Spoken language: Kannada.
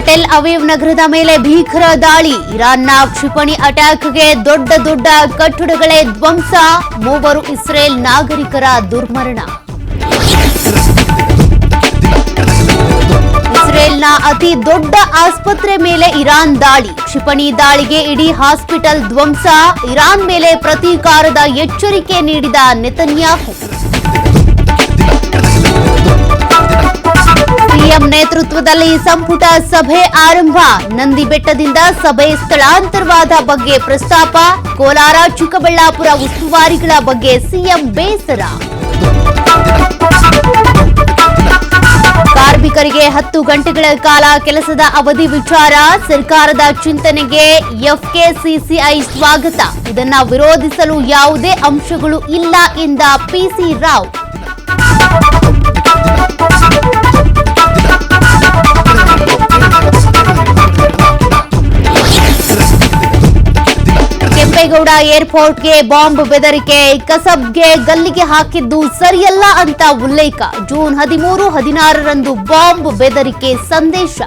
ಟೆಲ್ ಅವೀವ್ ನಗರದ ಮೇಲೆ ಭೀಕರ ದಾಳಿ. ಇರಾನ್ನ ಕ್ಷಿಪಣಿ ಅಟ್ಯಾಕ್ಗೆ ದೊಡ್ಡ ಕಟ್ಟಡಗಳೇ ಧ್ವಂಸ. 3 ಇಸ್ರೇಲ್ ನಾಗರಿಕರ ದುರ್ಮರಣ. ಇಸ್ರೇಲ್ನ ಅತಿ ದೊಡ್ಡ ಆಸ್ಪತ್ರೆ ಮೇಲೆ ಇರಾನ್ ದಾಳಿ. ಕ್ಷಿಪಣಿ ದಾಳಿಗೆ ಇಡೀ ಹಾಸ್ಪಿಟಲ್ ಧ್ವಂಸ. ಇರಾನ್ ಮೇಲೆ ಪ್ರತೀಕಾರದ ಎಚ್ಚರಿಕೆ ನೀಡಿದ ನೆತನ್ಯಾಹು. ಸಿಎಂ ನೇತೃತ್ವದಲ್ಲಿ ಸಂಪುಟ ಸಭೆ ಆರಂಭ. ನಂದಿ ಬೆಟ್ಟದಿಂದ ಸಭೆ ಸ್ಥಳಾಂತರವಾದ ಬಗ್ಗೆ ಪ್ರಸ್ತಾಪ. ಕೋಲಾರ ಚಿಕ್ಕಬಳ್ಳಾಪುರ ಉಸ್ತುವಾರಿಗಳ ಬಗ್ಗೆ ಸಿಎಂ ಬೇಸರ. ಕಾರ್ಮಿಕರಿಗೆ 10 ಗಂಟೆಗಳ ಕಾಲ ಕೆಲಸದ ಅವಧಿ ವಿಚಾರ. ಸರ್ಕಾರದ ಚಿಂತನೆಗೆ ಎಫ್ಕೆಸಿಸಿಐ ಸ್ವಾಗತ. ಇದನ್ನ ವಿರೋಧಿಸಲು ಯಾವುದೇ ಅಂಶಗಳು ಇಲ್ಲ ಎಂದ ಪಿಸಿ ರಾವ್. ಕೆಂಪೇಗೌಡ ಏರ್ಪೋರ್ಟ್ಗೆ ಬಾಂಬ್ ಬೆದರಿಕೆ. ಕಸಬ್ಗೆ ಗಲ್ಲಿಗೆ ಹಾಕಿದ್ದು ಸರಿಯಲ್ಲ ಅಂತ ಉಲ್ಲೇಖ. ಜೂನ್ 13, 16ರಂದು ಬಾಂಬ್ ಬೆದರಿಕೆ ಸಂದೇಶ.